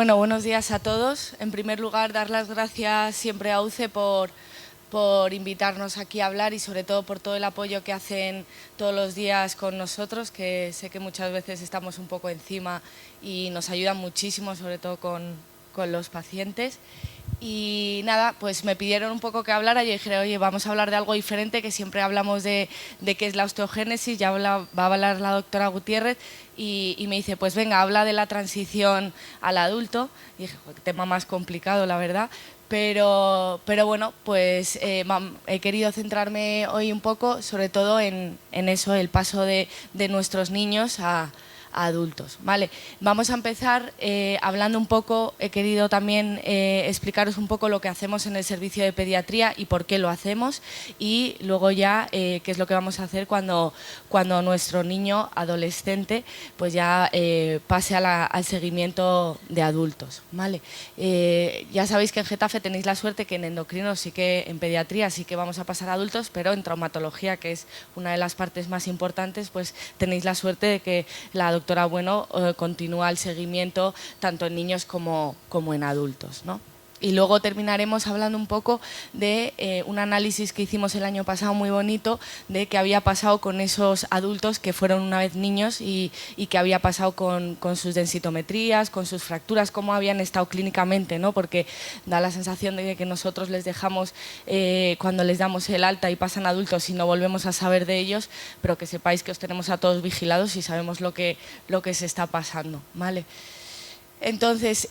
Bueno, buenos días a todos. En primer lugar, dar las gracias siempre a UCE por invitarnos aquí a hablar y sobre todo por todo el apoyo que hacen todos los días con nosotros, que sé que muchas veces estamos un poco encima y nos ayudan muchísimo, sobre todo con los pacientes. Y nada, pues me pidieron un poco que hablara y yo dije, oye, vamos a hablar de algo diferente, que siempre hablamos de qué es la osteogénesis, ya va a hablar la doctora Gutiérrez y me dice, pues venga, habla de la transición al adulto. Y dije, qué tema más complicado, la verdad. Pero bueno, pues he querido centrarme hoy un poco, sobre todo en eso, el paso de nuestros niños a adultos. Vale, vamos a empezar hablando un poco, he querido también explicaros un poco lo que hacemos en el servicio de pediatría y por qué lo hacemos, y luego ya qué es lo que vamos a hacer cuando nuestro niño adolescente pues ya pase al seguimiento de adultos. Vale, ya sabéis que en Getafe tenéis la suerte que en endocrino sí que, en pediatría sí que vamos a pasar a adultos, pero en traumatología, que es una de las partes más importantes, pues tenéis la suerte de que la doctora Bueno continúa el seguimiento tanto en niños como en adultos, ¿no? Y luego terminaremos hablando un poco de un análisis que hicimos el año pasado muy bonito de qué había pasado con esos adultos que fueron una vez niños y qué había pasado con sus densitometrías, con sus fracturas, cómo habían estado clínicamente, ¿no? Porque da la sensación de que nosotros les dejamos cuando les damos el alta y pasan adultos y no volvemos a saber de ellos, pero que sepáis que os tenemos a todos vigilados y sabemos lo que se está pasando, ¿vale? Entonces,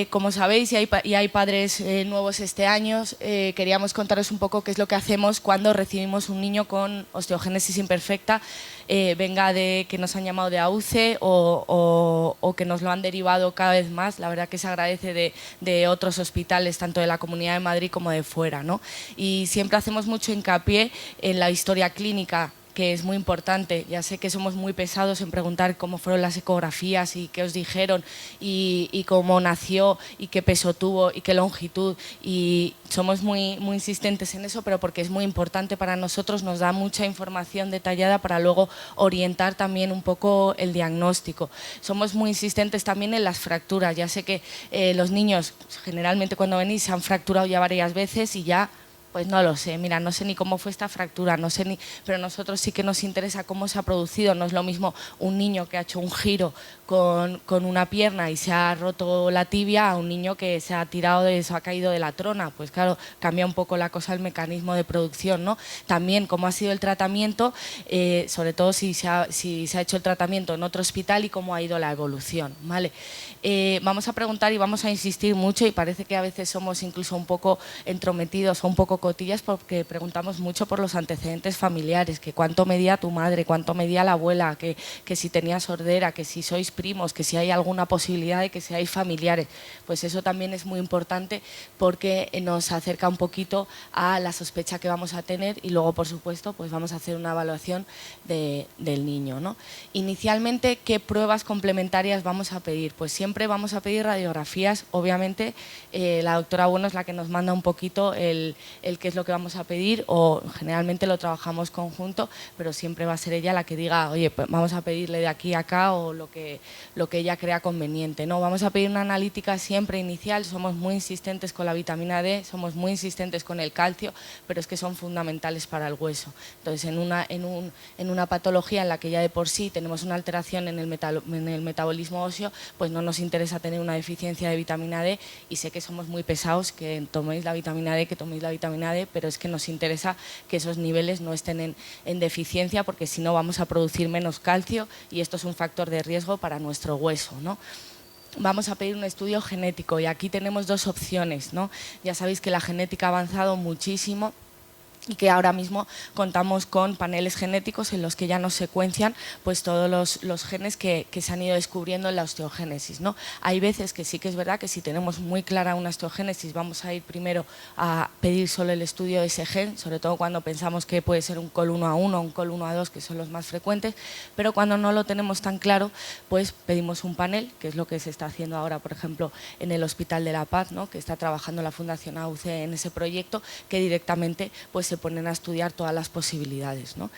como sabéis, y hay padres nuevos este año, queríamos contaros un poco qué es lo que hacemos cuando recibimos un niño con osteogénesis imperfecta, venga de que nos han llamado de AUCE o que nos lo han derivado cada vez más. La verdad que se agradece de otros hospitales, tanto de la Comunidad de Madrid como de fuera, ¿no? Y siempre hacemos mucho hincapié en la historia clínica, que es muy importante. Ya sé que somos muy pesados en preguntar cómo fueron las ecografías y qué os dijeron y cómo nació y qué peso tuvo y qué longitud, y somos muy insistentes en eso, pero porque es muy importante para nosotros, nos da mucha información detallada para luego orientar también un poco el diagnóstico. Somos muy insistentes también en las fracturas. Ya sé que los niños generalmente cuando venís se han fracturado ya varias veces y ya pues no lo sé, mira, no sé ni cómo fue esta fractura, no sé ni, pero a nosotros sí que nos interesa cómo se ha producido. No es lo mismo un niño que ha hecho un giro con una pierna y se ha roto la tibia a un niño que se ha tirado se ha caído de la trona. Pues claro, cambia un poco la cosa, el mecanismo de producción, ¿no? También cómo ha sido el tratamiento, sobre todo si se ha hecho el tratamiento en otro hospital y cómo ha ido la evolución, ¿vale? Vamos a preguntar y vamos a insistir mucho, y parece que a veces somos incluso un poco entrometidos o un poco cotillas, porque preguntamos mucho por los antecedentes familiares, que cuánto medía tu madre, cuánto medía la abuela, que si tenía sordera, que si sois primos, que si hay alguna posibilidad de que seáis familiares. Pues eso también es muy importante porque nos acerca un poquito a la sospecha que vamos a tener, y luego, por supuesto, pues vamos a hacer una evaluación del niño, ¿no? Inicialmente, ¿qué pruebas complementarias vamos a pedir? Pues siempre vamos a pedir radiografías. Obviamente, la doctora Bueno es la que nos manda un poquito el qué es lo que vamos a pedir, o generalmente lo trabajamos conjunto, pero siempre va a ser ella la que diga, oye, pues vamos a pedirle de aquí a acá, o lo que ella crea conveniente, ¿no? Vamos a pedir una analítica siempre inicial. Somos muy insistentes con la vitamina D, somos muy insistentes con el calcio, pero es que son fundamentales para el hueso. Entonces, en una patología en la que ya de por sí tenemos una alteración en el metabolismo óseo, pues no nos interesa tener una deficiencia de vitamina D, y sé que somos muy pesados, que toméis la vitamina D, pero es que nos interesa que esos niveles no estén en deficiencia, porque si no vamos a producir menos calcio y esto es un factor de riesgo para nuestro hueso, ¿no? Vamos a pedir un estudio genético, y aquí tenemos dos opciones, ¿no? Ya sabéis que la genética ha avanzado muchísimo y que ahora mismo contamos con paneles genéticos en los que ya nos secuencian pues todos los genes que se han ido descubriendo en la osteogénesis, ¿no? Hay veces que sí que es verdad que si tenemos muy clara una osteogénesis vamos a ir primero a pedir solo el estudio de ese gen, sobre todo cuando pensamos que puede ser un COL1A1 o un COL1A2, que son los más frecuentes, pero cuando no lo tenemos tan claro, pues pedimos un panel, que es lo que se está haciendo ahora, por ejemplo, en el Hospital de la Paz, ¿no? Que está trabajando la Fundación AUCE en ese proyecto, que directamente pues se ponen a estudiar todas las posibilidades, ¿no?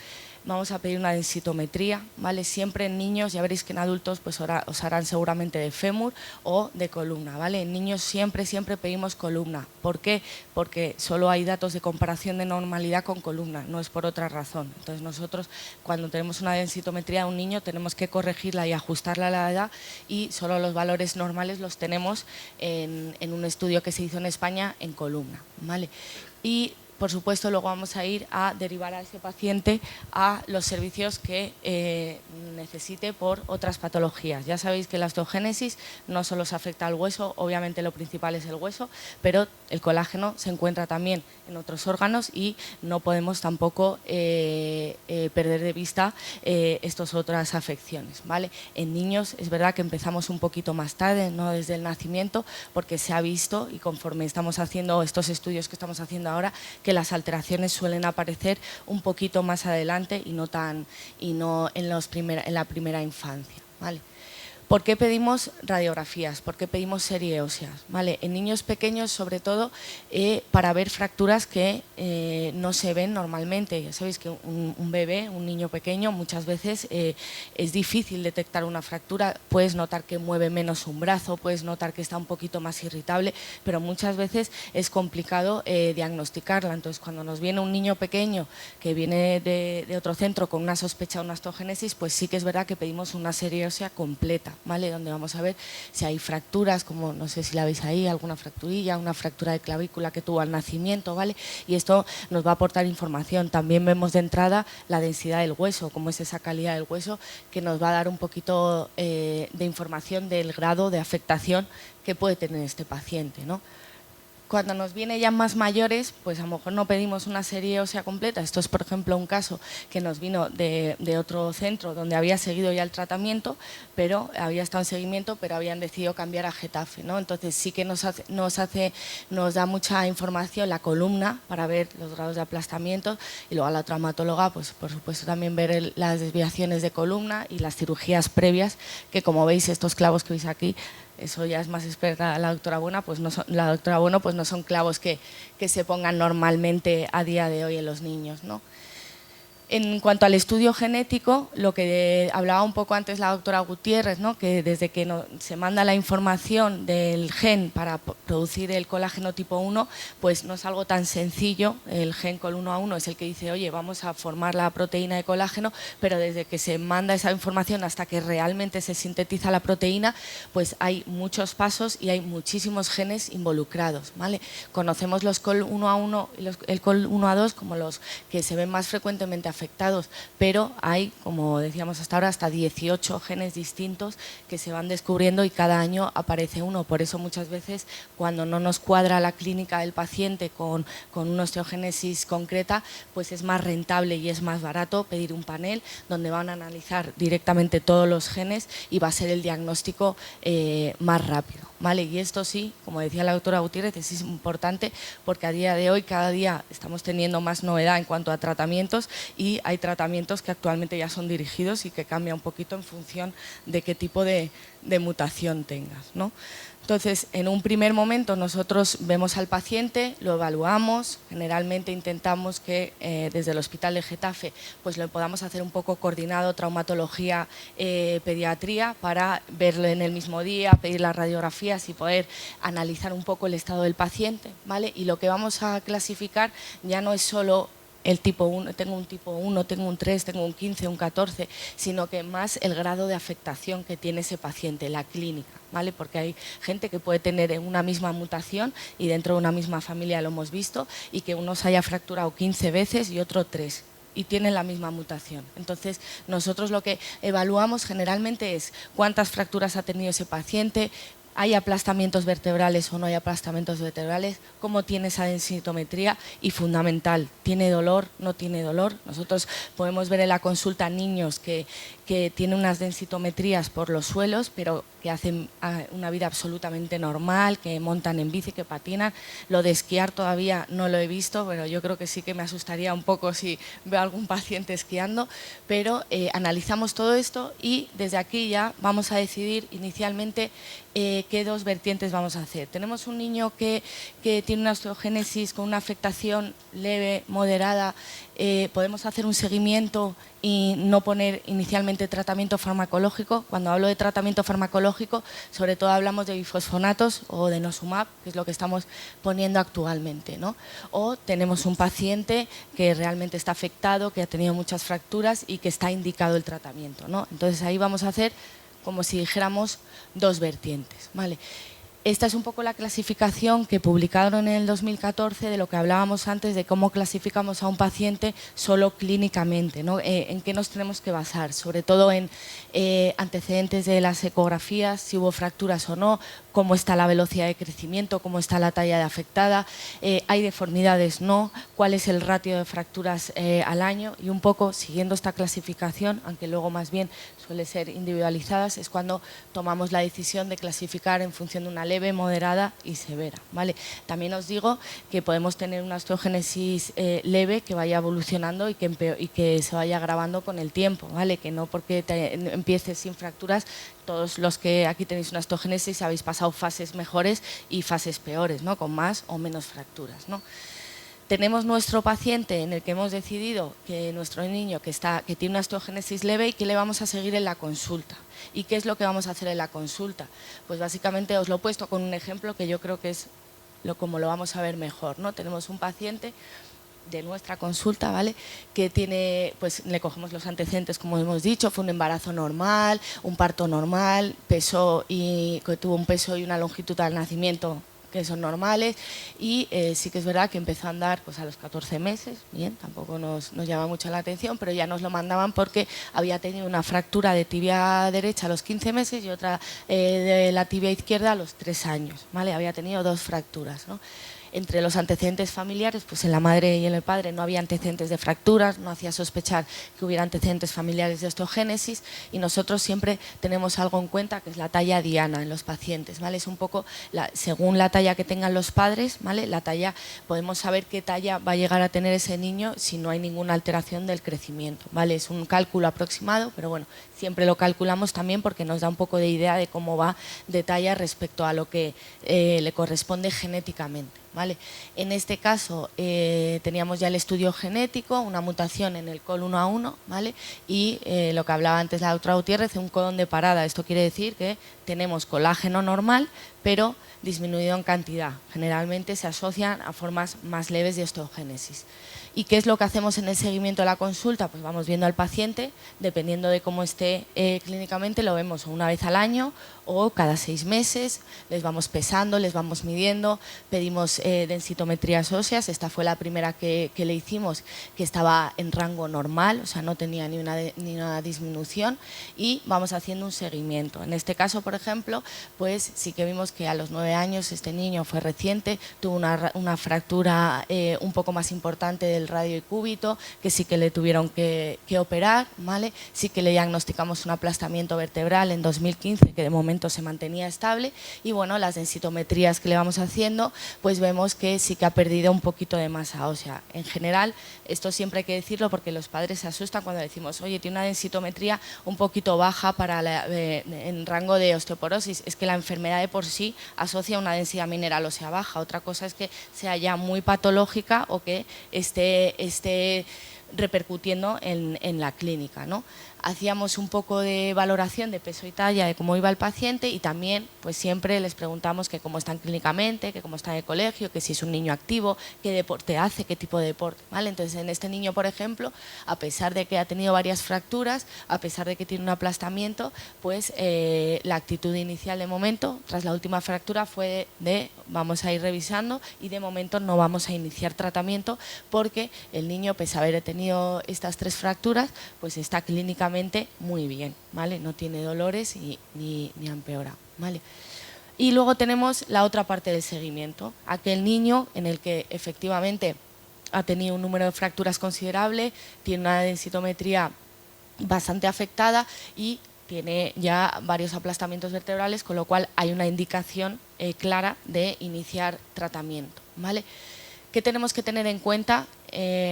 vamos a pedir una densitometría, ¿vale? Siempre en niños, ya veréis que en adultos pues os harán seguramente de fémur o de columna, ¿vale? En niños siempre pedimos columna. ¿Por qué? Porque solo hay datos de comparación de normalidad con columna, no es por otra razón. Entonces nosotros cuando tenemos una densitometría de un niño tenemos que corregirla y ajustarla a la edad y solo los valores normales los tenemos en un estudio que se hizo en España en columna, ¿vale? Y por supuesto, luego vamos a ir a derivar a ese paciente a los servicios que necesite por otras patologías. Ya sabéis que la osteogénesis no solo se afecta al hueso, obviamente lo principal es el hueso, pero el colágeno se encuentra también en otros órganos y no podemos tampoco perder de vista estas otras afecciones, ¿vale? En niños es verdad que empezamos un poquito más tarde, no desde el nacimiento, porque se ha visto y conforme estamos haciendo estos estudios que estamos haciendo ahora, que las alteraciones suelen aparecer un poquito más adelante y no en la primera infancia, ¿vale? ¿Por qué pedimos radiografías? ¿Por qué pedimos serie óseas? ¿Vale? En niños pequeños, sobre todo, para ver fracturas que no se ven normalmente. Ya sabéis que un bebé, un niño pequeño, muchas veces es difícil detectar una fractura. Puedes notar que mueve menos un brazo, puedes notar que está un poquito más irritable, pero muchas veces es complicado diagnosticarla. Entonces, cuando nos viene un niño pequeño que viene de otro centro con una sospecha de una osteogénesis, pues sí que es verdad que pedimos una serie ósea completa, ¿vale? Donde vamos a ver si hay fracturas, como no sé si la veis ahí, alguna fracturilla, una fractura de clavícula que tuvo al nacimiento, ¿vale? Y esto nos va a aportar información. También vemos de entrada la densidad del hueso, cómo es esa calidad del hueso, que nos va a dar un poquito de información del grado de afectación que puede tener este paciente, ¿no? Cuando nos viene ya más mayores, pues a lo mejor no pedimos una serie ósea completa. Esto es, por ejemplo, un caso que nos vino de otro centro donde había seguido ya el tratamiento, pero había estado en seguimiento, pero habían decidido cambiar a Getafe, ¿no? Entonces sí que nos da mucha información la columna para ver los grados de aplastamiento y luego a la traumatóloga, pues por supuesto también ver las desviaciones de columna y las cirugías previas, que como veis estos clavos que veis aquí, eso ya es más experta la doctora Bueno, pues no son clavos que se pongan normalmente a día de hoy en los niños, ¿no? En cuanto al estudio genético, lo que hablaba un poco antes la doctora Gutiérrez, ¿no? Que desde que se manda la información del gen para producir el colágeno tipo 1, pues no es algo tan sencillo. El gen col 1 a 1 es el que dice, oye, vamos a formar la proteína de colágeno, pero desde que se manda esa información hasta que realmente se sintetiza la proteína, pues hay muchos pasos y hay muchísimos genes involucrados, ¿vale? Conocemos los col 1 a 1 y el col 1 a 2 como los que se ven más frecuentemente afectados, pero hay, como decíamos hasta ahora, hasta 18 genes distintos que se van descubriendo y cada año aparece uno. Por eso muchas veces cuando no nos cuadra la clínica del paciente con una osteogénesis concreta, pues es más rentable y es más barato pedir un panel donde van a analizar directamente todos los genes y va a ser el diagnóstico más rápido, ¿vale? Y esto sí, como decía la doctora Gutiérrez, es importante porque a día de hoy, cada día estamos teniendo más novedad en cuanto a tratamientos y hay tratamientos que actualmente ya son dirigidos y que cambia un poquito en función de qué tipo de mutación tengas, ¿no? Entonces, en un primer momento nosotros vemos al paciente, lo evaluamos, generalmente intentamos que desde el Hospital de Getafe pues lo podamos hacer un poco coordinado, traumatología, pediatría, para verlo en el mismo día, pedir las radiografías y poder analizar un poco el estado del paciente, ¿vale? Y lo que vamos a clasificar ya no es solo el tipo 1, tengo un tipo 1, tengo un 3, tengo un 15, un 14, sino que más el grado de afectación que tiene ese paciente, la clínica, ¿vale? Porque hay gente que puede tener una misma mutación y dentro de una misma familia lo hemos visto y que uno se haya fracturado 15 veces y otro 3 y tienen la misma mutación. Entonces, nosotros lo que evaluamos generalmente es cuántas fracturas ha tenido ese paciente, ¿hay aplastamientos vertebrales o no hay aplastamientos vertebrales? ¿Cómo tiene esa densitometría? Y fundamental, ¿tiene dolor? ¿No tiene dolor? Nosotros podemos ver en la consulta niños que tienen unas densitometrías por los suelos, pero que hacen una vida absolutamente normal, que montan en bici, que patinan. Lo de esquiar todavía no lo he visto, pero yo creo que sí que me asustaría un poco si veo a algún paciente esquiando, pero analizamos todo esto y desde aquí ya vamos a decidir inicialmente ¿qué dos vertientes vamos a hacer? Tenemos un niño que tiene una osteogénesis con una afectación leve, moderada, podemos hacer un seguimiento y no poner inicialmente tratamiento farmacológico. Cuando hablo de tratamiento farmacológico, sobre todo hablamos de bifosfonatos o de denosumab, que es lo que estamos poniendo actualmente, ¿no? O tenemos un paciente que realmente está afectado, que ha tenido muchas fracturas y que está indicado el tratamiento, ¿no? Entonces ahí vamos a hacer como si dijéramos dos vertientes, ¿vale? Esta es un poco la clasificación que publicaron en el 2014 de lo que hablábamos antes de cómo clasificamos a un paciente solo clínicamente, ¿no? En qué nos tenemos que basar, sobre todo en antecedentes de las ecografías, si hubo fracturas o no, cómo está la velocidad de crecimiento, cómo está la talla de afectada, hay deformidades, no, cuál es el ratio de fracturas al año, y un poco siguiendo esta clasificación, aunque luego más bien suele ser individualizadas, es cuando tomamos la decisión de clasificar en función de una leve, moderada y severa, ¿vale? También os digo que podemos tener una osteogénesis leve que vaya evolucionando y que se vaya agravando con el tiempo, ¿vale? Que no porque empieces sin fracturas, todos los que aquí tenéis una osteogénesis habéis pasado fases mejores y fases peores, ¿no? Con más o menos fracturas, ¿no? Tenemos nuestro paciente en el que hemos decidido que nuestro niño que tiene una osteogénesis leve y que le vamos a seguir en la consulta. ¿Y qué es lo que vamos a hacer en la consulta? Pues básicamente os lo he puesto con un ejemplo que yo creo que es como lo vamos a ver mejor, ¿no? Tenemos un paciente de nuestra consulta, ¿vale? Que tiene, pues le cogemos los antecedentes, como hemos dicho, fue un embarazo normal, un parto normal, que tuvo un peso y una longitud al nacimiento que son normales, y sí que es verdad que empezó a andar pues a los 14 meses, bien, tampoco nos llama mucho la atención, pero ya nos lo mandaban porque había tenido una fractura de tibia derecha a los 15 meses y otra de la tibia izquierda a los 3 años, ¿vale? Había tenido 2 fracturas, ¿no? Entre los antecedentes familiares, pues en la madre y en el padre no había antecedentes de fracturas, no hacía sospechar que hubiera antecedentes familiares de osteogénesis, y nosotros siempre tenemos algo en cuenta que es la talla diana en los pacientes, ¿vale? Es un poco, según la talla que tengan los padres, ¿vale? La talla, podemos saber qué talla va a llegar a tener ese niño si no hay ninguna alteración del crecimiento, ¿vale? Es un cálculo aproximado, pero bueno, siempre lo calculamos también porque nos da un poco de idea de cómo va de talla respecto a lo que le corresponde genéticamente, ¿vale? En este caso teníamos ya el estudio genético, una mutación en el COL1A1, ¿vale? Y lo que hablaba antes la doctora Gutiérrez, un codón de parada. Esto quiere decir que tenemos colágeno normal, pero disminuido en cantidad. Generalmente se asocian a formas más leves de osteogénesis. ¿Y qué es lo que hacemos en el seguimiento de la consulta? Pues vamos viendo al paciente, dependiendo de cómo esté clínicamente, lo vemos una vez al año o cada 6 meses, les vamos pesando, les vamos midiendo, pedimos densitometrías óseas. Esta fue la primera que le hicimos, que estaba en rango normal, o sea, no tenía ni una disminución, y vamos haciendo un seguimiento. En este caso, por ejemplo, pues sí que vimos que a los 9 años este niño fue reciente, tuvo una fractura un poco más importante del radio y cúbito, que sí que le tuvieron que operar, ¿vale? Sí que le diagnosticamos un aplastamiento vertebral en 2015, que de momento se mantenía estable, y bueno, las densitometrías que le vamos haciendo, pues vemos que sí que ha perdido un poquito de masa ósea. En general, esto siempre hay que decirlo porque los padres se asustan cuando decimos, oye, tiene una densitometría un poquito baja en rango de osteoporosis. Es que la enfermedad de por sí asocia una densidad mineral ósea baja. Otra cosa es que sea ya muy patológica o que esté repercutiendo en la clínica, ¿no? Hacíamos un poco de valoración de peso y talla, de cómo iba el paciente, y también pues siempre les preguntamos que cómo están clínicamente, que cómo está en el colegio, que si es un niño activo, qué deporte hace, qué tipo de deporte, ¿vale? Entonces en este niño, por ejemplo, a pesar de que ha tenido varias fracturas, a pesar de que tiene un aplastamiento, pues la actitud inicial de momento, tras la última fractura, fue de vamos a ir revisando y de momento no vamos a iniciar tratamiento porque el niño, pese a haber tenido estas 3 fracturas, pues está clínicamente muy bien, ¿vale? No tiene dolores ni ha empeorado, ¿vale? Y luego tenemos la otra parte del seguimiento, aquel niño en el que efectivamente ha tenido un número de fracturas considerable, tiene una densitometría bastante afectada y tiene ya varios aplastamientos vertebrales, con lo cual hay una indicación clara de iniciar tratamiento, ¿vale? ¿Qué tenemos que tener en cuenta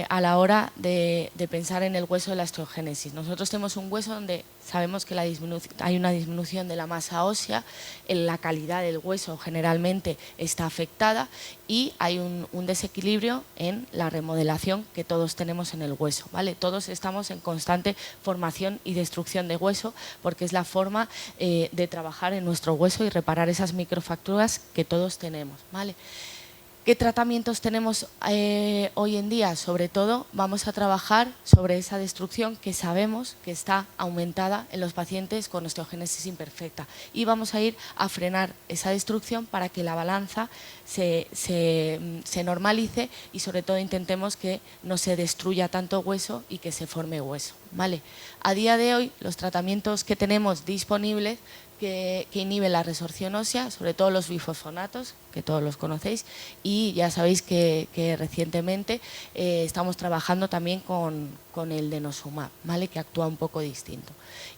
a la hora de pensar en el hueso de la osteogénesis? Nosotros tenemos un hueso donde sabemos que hay una disminución de la masa ósea, la calidad del hueso generalmente está afectada y hay un desequilibrio en la remodelación que todos tenemos en el hueso, ¿vale? Todos estamos en constante formación y destrucción de hueso porque es la forma de trabajar en nuestro hueso y reparar esas microfracturas que todos tenemos, ¿vale? ¿Qué tratamientos tenemos hoy en día? Sobre todo vamos a trabajar sobre esa destrucción que sabemos que está aumentada en los pacientes con osteogénesis imperfecta y vamos a ir a frenar esa destrucción para que la balanza se normalice y sobre todo intentemos que no se destruya tanto hueso y que se forme hueso, ¿vale? A día de hoy los tratamientos que tenemos disponibles que inhiben la resorción ósea, sobre todo los bifosfonatos, que todos los conocéis, y ya sabéis que recientemente estamos trabajando también con el denosumab, ¿vale? Que actúa un poco distinto.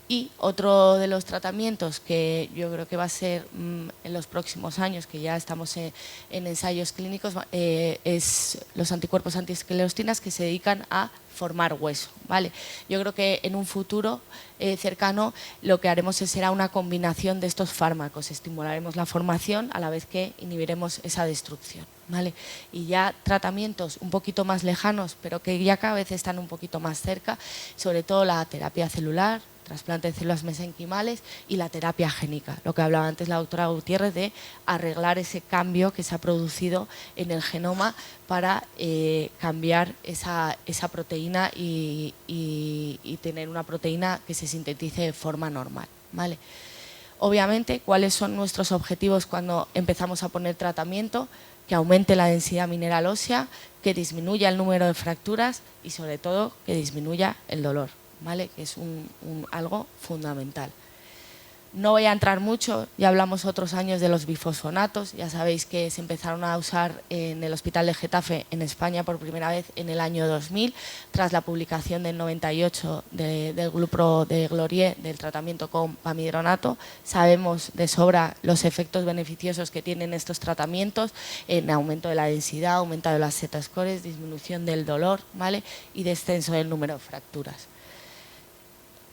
Y otro de los tratamientos que yo creo que va a ser en los próximos años, que ya estamos en ensayos clínicos, es los anticuerpos antiesclerostinas que se dedican a formar hueso, ¿vale? Yo creo que en un futuro cercano lo que haremos será una combinación de estos fármacos, estimularemos la formación a la vez que inhibiremos esa destrucción, ¿vale? Y ya tratamientos un poquito más lejanos, pero que ya cada vez están un poquito más cerca, sobre todo la terapia celular, trasplante de células mesenquimales y la terapia génica, lo que hablaba antes la doctora Gutiérrez de arreglar ese cambio que se ha producido en el genoma para cambiar esa proteína y tener una proteína que se sintetice de forma normal, ¿vale? Obviamente, ¿cuáles son nuestros objetivos cuando empezamos a poner tratamiento? Que aumente la densidad mineral ósea, que disminuya el número de fracturas y sobre todo que disminuya el dolor, ¿vale? Que es algo fundamental. No voy a entrar mucho, ya hablamos otros años de los bifosfonatos, ya sabéis que se empezaron a usar en el Hospital de Getafe en España por primera vez en el año 2000, tras la publicación del 98 del grupo de Glorieux del tratamiento con pamidronato. Sabemos de sobra los efectos beneficiosos que tienen estos tratamientos en aumento de la densidad, aumento de las Z-scores, disminución del dolor, ¿vale? Y descenso del número de fracturas.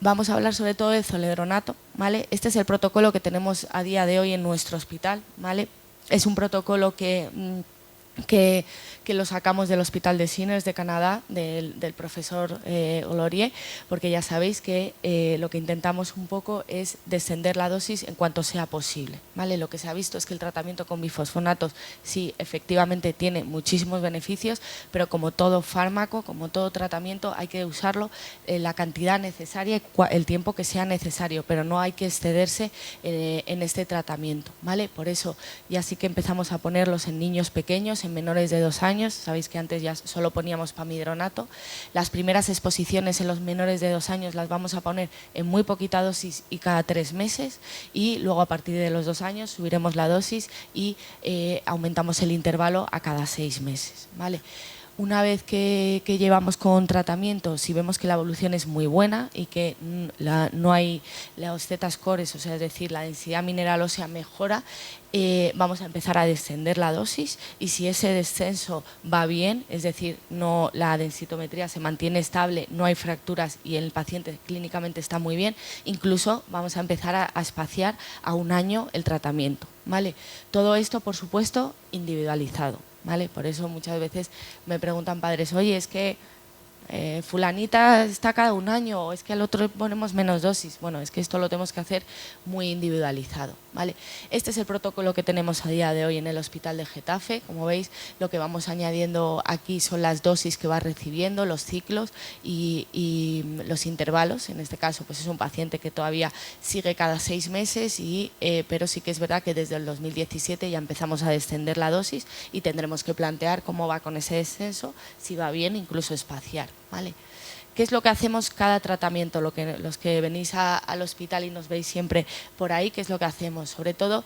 Vamos a hablar sobre todo del zoledronato, ¿vale? Este es el protocolo que tenemos a día de hoy en nuestro hospital, ¿vale? Es un protocolo que lo sacamos del Hospital de Sinners de Canadá, del profesor Glorieux, porque ya sabéis que lo que intentamos un poco es descender la dosis en cuanto sea posible, ¿vale? Lo que se ha visto es que el tratamiento con bifosfonatos sí, efectivamente tiene muchísimos beneficios, pero como todo fármaco, como todo tratamiento, hay que usarlo la cantidad necesaria y el tiempo que sea necesario, pero no hay que excederse en este tratamiento, ¿vale? Por eso ya sí que empezamos a ponerlos en niños pequeños, en menores de 2 años, sabéis que antes ya solo poníamos pamidronato. Las primeras exposiciones en los menores de 2 años las vamos a poner en muy poquita dosis y cada 3 meses y luego a partir de los 2 años subiremos la dosis y aumentamos el intervalo a cada 6 meses, ¿vale? Una vez que llevamos con tratamiento, si vemos que la evolución es muy buena y que no hay los Z-scores, o sea, es decir, la densidad mineral ósea mejora, vamos a empezar a descender la dosis y si ese descenso va bien, es decir, la densitometría se mantiene estable, no hay fracturas y el paciente clínicamente está muy bien, incluso vamos a empezar a espaciar a 1 año el tratamiento, ¿vale? Todo esto, por supuesto, individualizado, ¿vale? Por eso muchas veces me preguntan padres, oye, es que fulanita está cada 1 año o es que al otro ponemos menos dosis. Bueno, es que esto lo tenemos que hacer muy individualizado, ¿vale? Este es el protocolo que tenemos a día de hoy en el Hospital de Getafe. Como veis, lo que vamos añadiendo aquí son las dosis que va recibiendo, los ciclos y los intervalos. En este caso, pues es un paciente que todavía sigue cada 6 meses, pero sí que es verdad que desde el 2017 ya empezamos a descender la dosis y tendremos que plantear cómo va con ese descenso, si va bien, incluso espaciar, ¿vale? ¿Qué es lo que hacemos cada tratamiento? Los que venís al hospital y nos veis siempre por ahí, ¿qué es lo que hacemos? Sobre todo,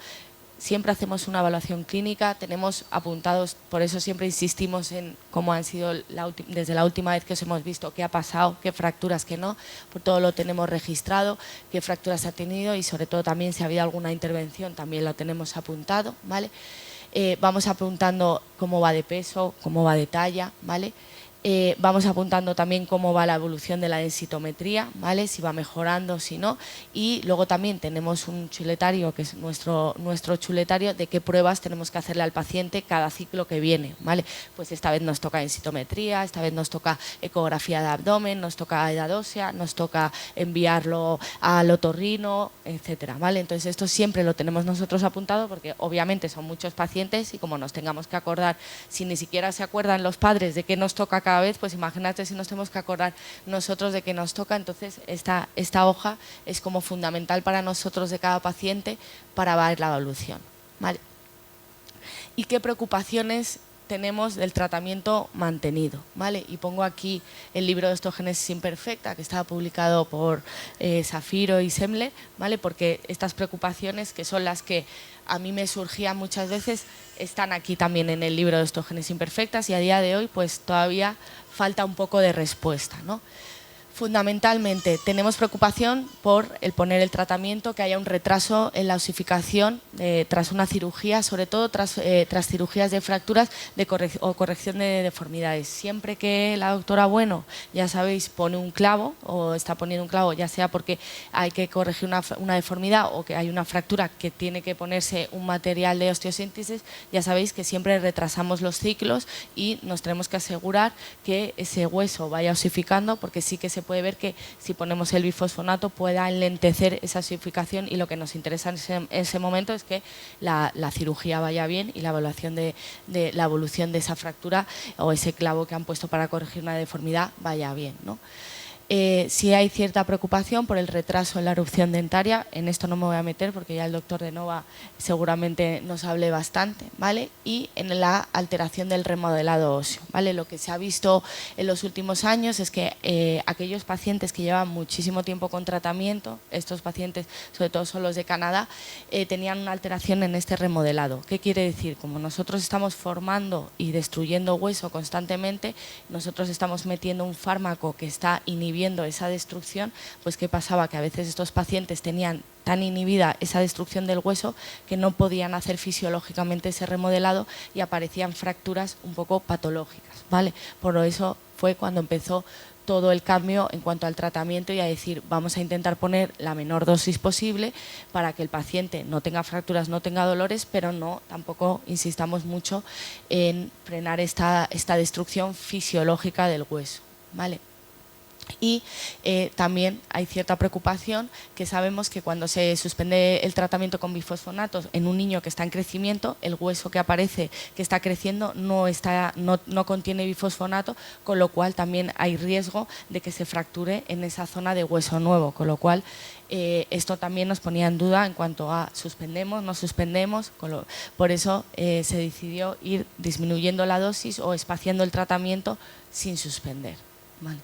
siempre hacemos una evaluación clínica, tenemos apuntados, por eso siempre insistimos en cómo han sido desde la última vez que os hemos visto, qué ha pasado, qué fracturas, qué no, por todo lo tenemos registrado, qué fracturas ha tenido y sobre todo también si ha habido alguna intervención también lo tenemos apuntado, ¿vale? vamos apuntando cómo va de peso, cómo va de talla, ¿vale? Vamos apuntando también cómo va la evolución de la densitometría, ¿vale? Si va mejorando, si no. Y luego también tenemos un chuletario, que es nuestro chuletario, de qué pruebas tenemos que hacerle al paciente cada ciclo que viene, ¿vale? Pues esta vez nos toca densitometría, esta vez nos toca ecografía de abdomen, nos toca edad ósea, nos toca enviarlo al otorrino, etcétera, ¿vale? Entonces esto siempre lo tenemos nosotros apuntado porque obviamente son muchos pacientes y como nos tengamos que acordar, si ni siquiera se acuerdan los padres de qué nos toca cada vez, pues imagínate si nos tenemos que acordar nosotros de qué nos toca. Entonces esta hoja es como fundamental para nosotros de cada paciente para ver la evolución, ¿vale? ¿Y qué preocupaciones tenemos del tratamiento mantenido, ¿vale? Y pongo aquí el libro de osteogénesis imperfecta que estaba publicado por Safiro y Semler, ¿vale? Porque estas preocupaciones, que son las que a mí me surgían muchas veces, están aquí también en el libro de osteogénesis imperfectas y a día de hoy pues todavía falta un poco de respuesta, ¿no? Fundamentalmente tenemos preocupación por el poner el tratamiento, que haya un retraso en la osificación tras una cirugía, sobre todo tras cirugías de fracturas o corrección de deformidades. Siempre que la doctora Bueno, ya sabéis, pone un clavo o está poniendo un clavo, ya sea porque hay que corregir una deformidad o que hay una fractura que tiene que ponerse un material de osteosíntesis, ya sabéis que siempre retrasamos los ciclos y nos tenemos que asegurar que ese hueso vaya osificando, porque sí que se puede ver que si ponemos el bifosfonato pueda enlentecer esa osificación y lo que nos interesa en ese momento es que la cirugía vaya bien y la evaluación de la evolución de esa fractura o ese clavo que han puesto para corregir una deformidad vaya bien, ¿no? Sí hay cierta preocupación por el retraso en la erupción dentaria, en esto no me voy a meter porque ya el doctor de Nova seguramente nos hable bastante, ¿vale? Y en la alteración del remodelado óseo, ¿vale? Lo que se ha visto en los últimos años es que aquellos pacientes que llevan muchísimo tiempo con tratamiento, estos pacientes sobre todo son los de Canadá, tenían una alteración en este remodelado. ¿Qué quiere decir? Como nosotros estamos formando y destruyendo hueso constantemente, nosotros estamos metiendo un fármaco que está inhibiendo esa destrucción, pues ¿qué pasaba? Que a veces estos pacientes tenían tan inhibida esa destrucción del hueso que no podían hacer fisiológicamente ese remodelado y aparecían fracturas un poco patológicas, ¿vale? Por eso fue cuando empezó todo el cambio en cuanto al tratamiento y a decir vamos a intentar poner la menor dosis posible para que el paciente no tenga fracturas, no tenga dolores, pero no tampoco insistamos mucho en frenar esta destrucción fisiológica del hueso, ¿vale? Y también hay cierta preocupación que sabemos que cuando se suspende el tratamiento con bifosfonatos en un niño que está en crecimiento, el hueso que aparece que está creciendo no contiene bifosfonato, con lo cual también hay riesgo de que se fracture en esa zona de hueso nuevo, con lo cual esto también nos ponía en duda en cuanto a suspendemos, no suspendemos, por eso se decidió ir disminuyendo la dosis o espaciando el tratamiento sin suspender, ¿vale?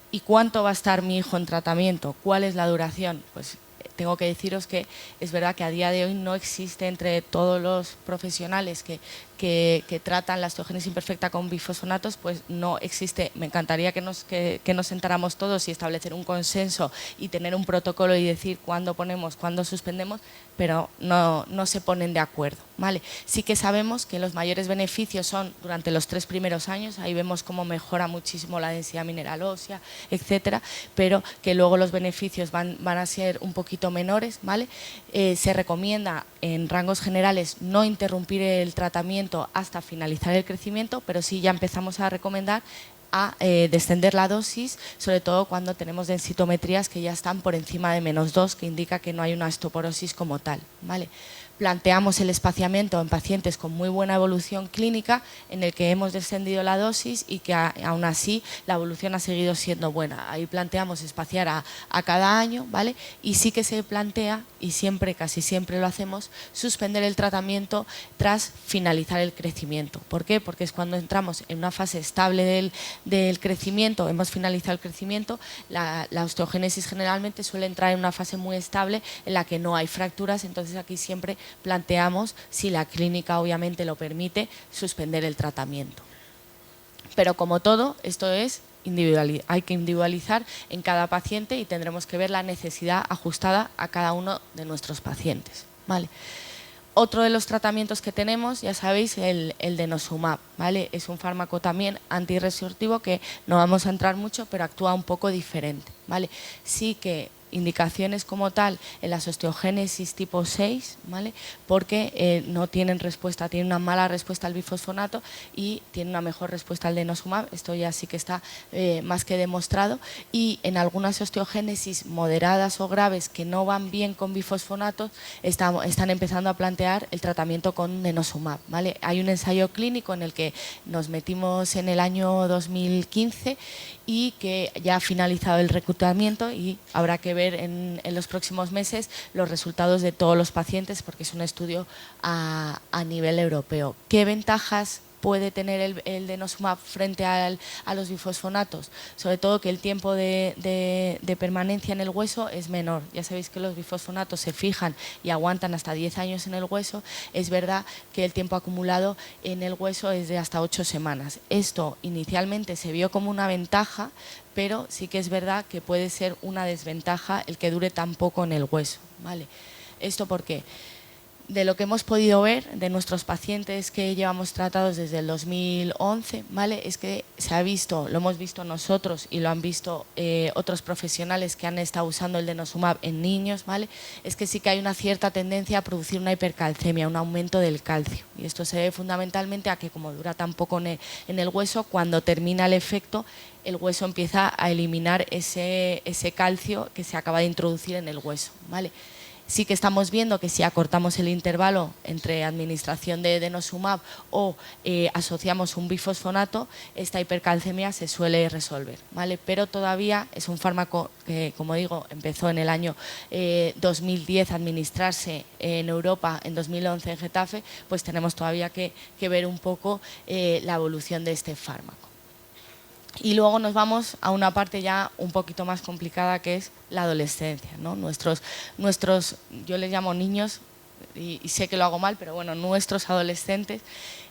¿Y cuánto va a estar mi hijo en tratamiento? ¿Cuál es la duración? Pues tengo que deciros que es verdad que a día de hoy no existe entre todos los profesionales que tratan la osteogénesis imperfecta con bifosfonatos, pues no existe. Me encantaría que nos sentáramos todos y establecer un consenso y tener un protocolo y decir cuándo ponemos, cuándo suspendemos, pero no se ponen de acuerdo, ¿vale? Sí que sabemos que los mayores beneficios son durante los 3 primeros años, ahí vemos cómo mejora muchísimo la densidad mineral ósea, etcétera, pero que luego los beneficios van a ser un poquito menores, ¿vale? Se recomienda en rangos generales no interrumpir el tratamiento hasta finalizar el crecimiento, pero sí ya empezamos a recomendar a descender la dosis, sobre todo cuando tenemos densitometrías que ya están por encima de -2, que indica que no hay una osteoporosis como tal, ¿vale? Planteamos el espaciamiento en pacientes con muy buena evolución clínica en el que hemos descendido la dosis y que aún así la evolución ha seguido siendo buena. Ahí planteamos espaciar a cada año, ¿vale? Y sí que se plantea, y casi siempre lo hacemos, suspender el tratamiento tras finalizar el crecimiento. ¿Por qué? Porque es cuando entramos en una fase estable del crecimiento, hemos finalizado el crecimiento, la osteogénesis generalmente suele entrar en una fase muy estable en la que no hay fracturas, entonces aquí siempre planteamos, si la clínica obviamente lo permite, suspender el tratamiento. Pero como todo, esto es hay que individualizar en cada paciente y tendremos que ver la necesidad ajustada a cada uno de nuestros pacientes, ¿vale? Otro de los tratamientos que tenemos, ya sabéis, el denosumab, ¿vale? Es un fármaco también antirresortivo que no vamos a entrar mucho, pero actúa un poco diferente, ¿vale? Sí que indicaciones como tal en las osteogénesis tipo 6, ¿vale? Porque no tienen respuesta, tienen una mala respuesta al bifosfonato y tienen una mejor respuesta al denosumab, esto ya sí que está más que demostrado, y en algunas osteogénesis moderadas o graves que no van bien con bifosfonatos están empezando a plantear el tratamiento con denosumab, ¿vale? Hay un ensayo clínico en el que nos metimos en el año 2015 y que ya ha finalizado el reclutamiento y habrá que ver en los próximos meses los resultados de todos los pacientes porque es un estudio a nivel europeo. ¿Qué ventajas puede tener el denosumab frente a los bifosfonatos? Sobre todo que el tiempo de permanencia en el hueso es menor. Ya sabéis que los bifosfonatos se fijan y aguantan hasta 10 años en el hueso. Es verdad que el tiempo acumulado en el hueso es de hasta 8 semanas. Esto inicialmente se vio como una ventaja, pero sí que es verdad que puede ser una desventaja el que dure tan poco en el hueso, ¿vale? ¿Esto por qué? De lo que hemos podido ver de nuestros pacientes que llevamos tratados desde el 2011, ¿vale? Es que se ha visto, lo hemos visto nosotros y lo han visto otros profesionales que han estado usando el denosumab en niños, ¿vale? Es que sí que hay una cierta tendencia a producir una hipercalcemia, un aumento del calcio. Y esto se debe fundamentalmente a que como dura tan poco en el hueso, cuando termina el efecto, el hueso empieza a eliminar ese calcio que se acaba de introducir en el hueso, ¿vale? Sí que estamos viendo que si acortamos el intervalo entre administración de denosumab o asociamos un bifosfonato, esta hipercalcemia se suele resolver, ¿vale? Pero todavía es un fármaco que, como digo, empezó en el año 2010 a administrarse en Europa, en 2011 en Getafe, pues tenemos todavía que ver un poco la evolución de este fármaco. Y luego nos vamos a una parte ya un poquito más complicada que es la adolescencia, ¿no? Nuestros, yo les llamo niños y sé que lo hago mal, pero bueno, nuestros adolescentes,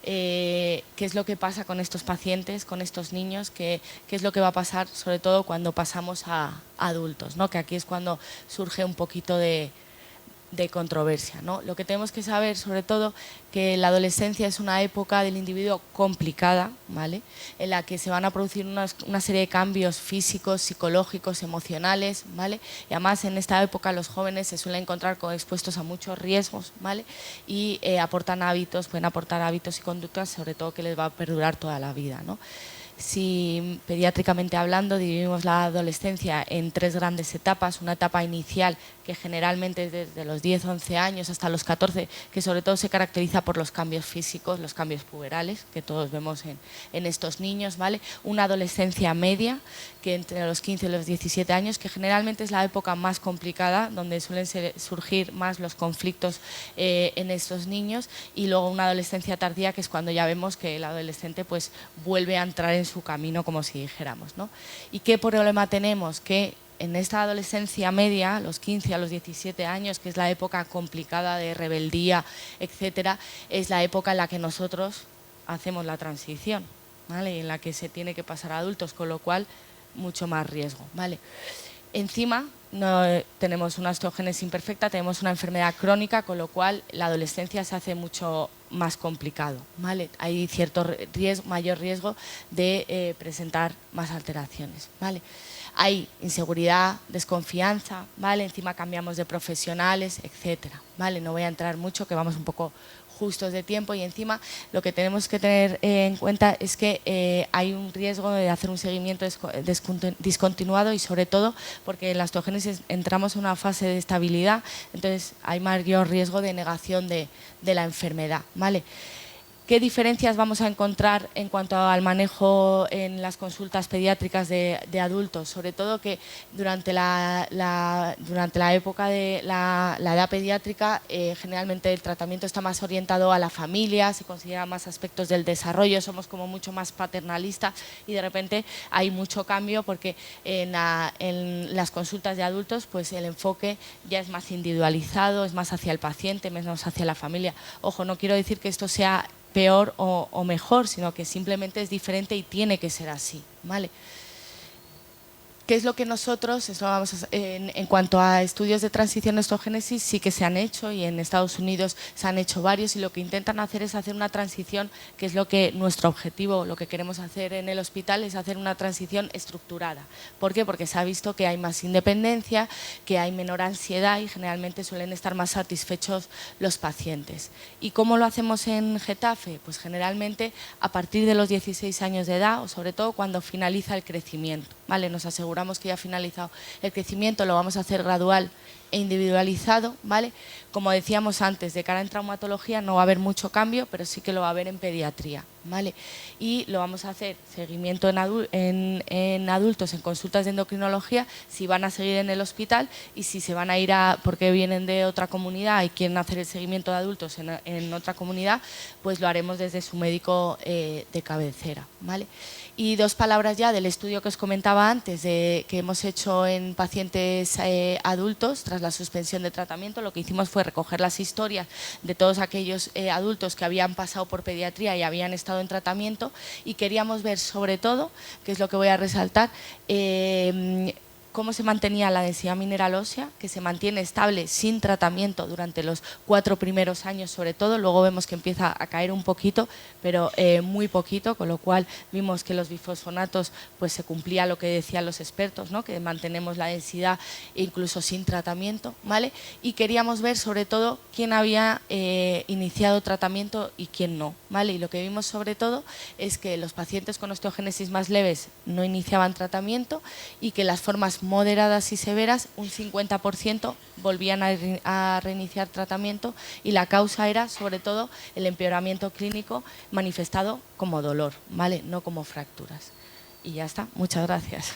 qué es lo que pasa con estos pacientes, con estos niños, qué es lo que va a pasar sobre todo cuando pasamos a adultos, ¿no? Que aquí es cuando surge un poquito de controversia, ¿no? Lo que tenemos que saber, sobre todo, que la adolescencia es una época del individuo complicada, ¿vale? En la que se van a producir una serie de cambios físicos, psicológicos, emocionales, ¿vale? Y además en esta época los jóvenes se suelen encontrar expuestos a muchos riesgos, ¿vale? Y pueden aportar hábitos y conductas, sobre todo que les va a perdurar toda la vida, ¿no? Si pediátricamente hablando dividimos la adolescencia en 3 grandes etapas, una etapa inicial que generalmente es desde los 10-11 años hasta los 14, que sobre todo se caracteriza por los cambios físicos, los cambios puberales que todos vemos en estos niños, ¿vale? Una adolescencia media que entre los 15 y los 17 años, que generalmente es la época más complicada, donde suelen surgir más los conflictos en estos niños, y luego una adolescencia tardía, que es cuando ya vemos que el adolescente pues vuelve a entrar en su camino, como si dijéramos, ¿no? ¿Y qué problema tenemos? Que en esta adolescencia media, los 15 a los 17 años, que es la época complicada de rebeldía, etcétera, es la época en la que nosotros hacemos la transición, ¿vale? Y en la que se tiene que pasar a adultos, con lo cual mucho más riesgo, ¿vale? Encima no tenemos una osteogénesis imperfecta, tenemos una enfermedad crónica, con lo cual la adolescencia se hace mucho más complicado, ¿vale? Hay cierto mayor riesgo de presentar más alteraciones, ¿vale? Hay inseguridad, desconfianza, ¿vale? Encima cambiamos de profesionales, etcétera, ¿vale? No voy a entrar mucho, que vamos un poco justos de tiempo, y encima lo que tenemos que tener en cuenta es que hay un riesgo de hacer un seguimiento discontinuado, y sobre todo porque en la osteogénesis entramos en una fase de estabilidad, entonces hay mayor riesgo de negación de la enfermedad, ¿vale? ¿Qué diferencias vamos a encontrar en cuanto al manejo en las consultas pediátricas de adultos? Sobre todo que durante la época de la edad pediátrica generalmente el tratamiento está más orientado a la familia, se consideran más aspectos del desarrollo, somos como mucho más paternalistas, y de repente hay mucho cambio porque en las consultas de adultos pues el enfoque ya es más individualizado, es más hacia el paciente, menos hacia la familia. Ojo, no quiero decir que esto sea peor o mejor, sino que simplemente es diferente y tiene que ser así, ¿vale? ¿Qué es lo que nosotros, en cuanto a estudios de transición osteogénesis, sí que se han hecho y en Estados Unidos se han hecho varios y lo que intentan hacer es hacer una transición, que es lo que nuestro objetivo, lo que queremos hacer en el hospital es hacer una transición estructurada. ¿Por qué? Porque se ha visto que hay más independencia, que hay menor ansiedad y generalmente suelen estar más satisfechos los pacientes. ¿Y cómo lo hacemos en Getafe? Pues generalmente a partir de los 16 años de edad o sobre todo cuando finaliza el crecimiento, ¿vale? Nos aseguramos que ya ha finalizado el crecimiento, lo vamos a hacer gradual e individualizado, ¿vale? Como decíamos antes, de cara en traumatología no va a haber mucho cambio, pero sí que lo va a haber en pediatría, ¿vale? Y lo vamos a hacer seguimiento en adultos, en consultas de endocrinología, si van a seguir en el hospital y si se van a ir porque vienen de otra comunidad y quieren hacer el seguimiento de adultos en otra comunidad, pues lo haremos desde su médico de cabecera, ¿vale? Y dos palabras ya del estudio que os comentaba antes, que hemos hecho en pacientes adultos tras la suspensión de tratamiento. Lo que hicimos fue recoger las historias de todos aquellos adultos que habían pasado por pediatría y habían estado en tratamiento y queríamos ver sobre todo, que es lo que voy a resaltar, cómo se mantenía la densidad mineral ósea, que se mantiene estable sin tratamiento durante los 4 primeros años sobre todo, luego vemos que empieza a caer un poquito, pero muy poquito, con lo cual vimos que los bifosfonatos pues se cumplía lo que decían los expertos, ¿no? Que mantenemos la densidad incluso sin tratamiento, ¿vale? Y queríamos ver sobre todo quién había iniciado tratamiento y quién no, ¿vale? Y lo que vimos sobre todo es que los pacientes con osteogénesis más leves no iniciaban tratamiento y que las formas moderadas y severas, un 50% volvían a reiniciar tratamiento y la causa era sobre todo el empeoramiento clínico manifestado como dolor, ¿vale? No como fracturas. Y ya está, muchas gracias.